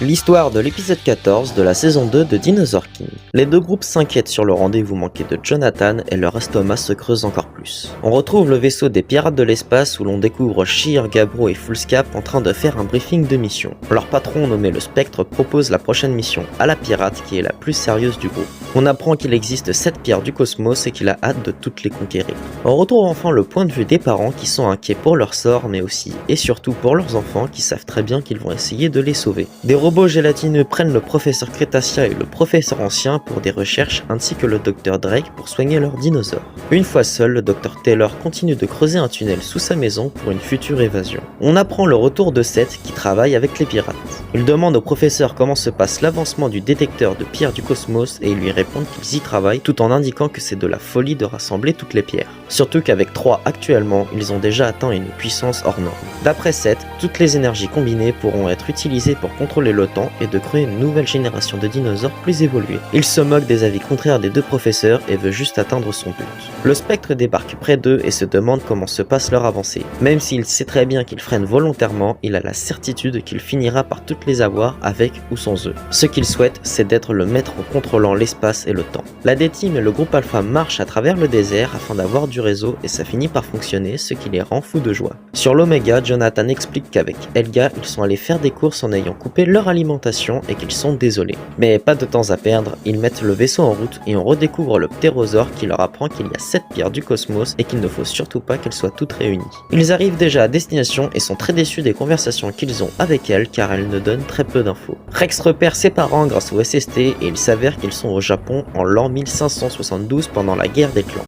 L'histoire de l'épisode 14 de la saison 2 de Dinosaur King. Les deux groupes s'inquiètent sur le rendez-vous manqué de Jonathan et leur estomac se creuse encore plus. On retrouve le vaisseau des pirates de l'espace où l'on découvre Shear, Gabbro et Foolscap en train de faire un briefing de mission. Leur patron nommé le Spectre propose la prochaine mission à la pirate qui est la plus sérieuse du groupe. On apprend qu'il existe 7 pierres du cosmos et qu'il a hâte de toutes les conquérir. On retrouve enfin le point de vue des parents qui sont inquiets pour leur sort mais aussi et surtout pour leurs enfants qui savent très bien qu'ils vont essayer de les sauver. Des robots gélatineux prennent le professeur Crétacea et le professeur Ancien pour des recherches ainsi que le docteur Drake pour soigner leurs dinosaures. Une fois seul, le docteur Taylor continue de creuser un tunnel sous sa maison pour une future évasion. On apprend le retour de Seth qui travaille avec les pirates. Il demande au professeur comment se passe l'avancement du détecteur de pierres du cosmos et ils lui répondent qu'ils y travaillent tout en indiquant que c'est de la folie de rassembler toutes les pierres. Surtout qu'avec 3 actuellement, ils ont déjà atteint une puissance hors norme. D'après Seth, toutes les énergies combinées pourront être utilisées pour contrôler le temps et de créer une nouvelle génération de dinosaures plus évolués. Il se moque des avis contraires des deux professeurs et veut juste atteindre son but. Le Spectre débarque près d'eux et se demande comment se passe leur avancée. Même s'il sait très bien qu'il freine volontairement, il a la certitude qu'il finira par toutes les avoir avec ou sans eux. Ce qu'il souhaite, c'est d'être le maître en contrôlant l'espace et le temps. La D-Team et le groupe Alpha marchent à travers le désert afin d'avoir du réseau et ça finit par fonctionner, ce qui les rend fous de joie. Sur l'Omega, Jonathan explique qu'avec Helga, ils sont allés faire des courses en ayant coupé leur alimentation et qu'ils sont désolés. Mais pas de temps à perdre, ils mettent le vaisseau en route et on redécouvre le ptérosaure qui leur apprend qu'il y a 7 pierres du cosmos et qu'il ne faut surtout pas qu'elles soient toutes réunies. Ils arrivent déjà à destination et sont très déçus des conversations qu'ils ont avec elle car elles ne donnent très peu d'infos. Rex repère ses parents grâce au SST et il s'avère qu'ils sont au Japon en l'an 1572 pendant la guerre des clans.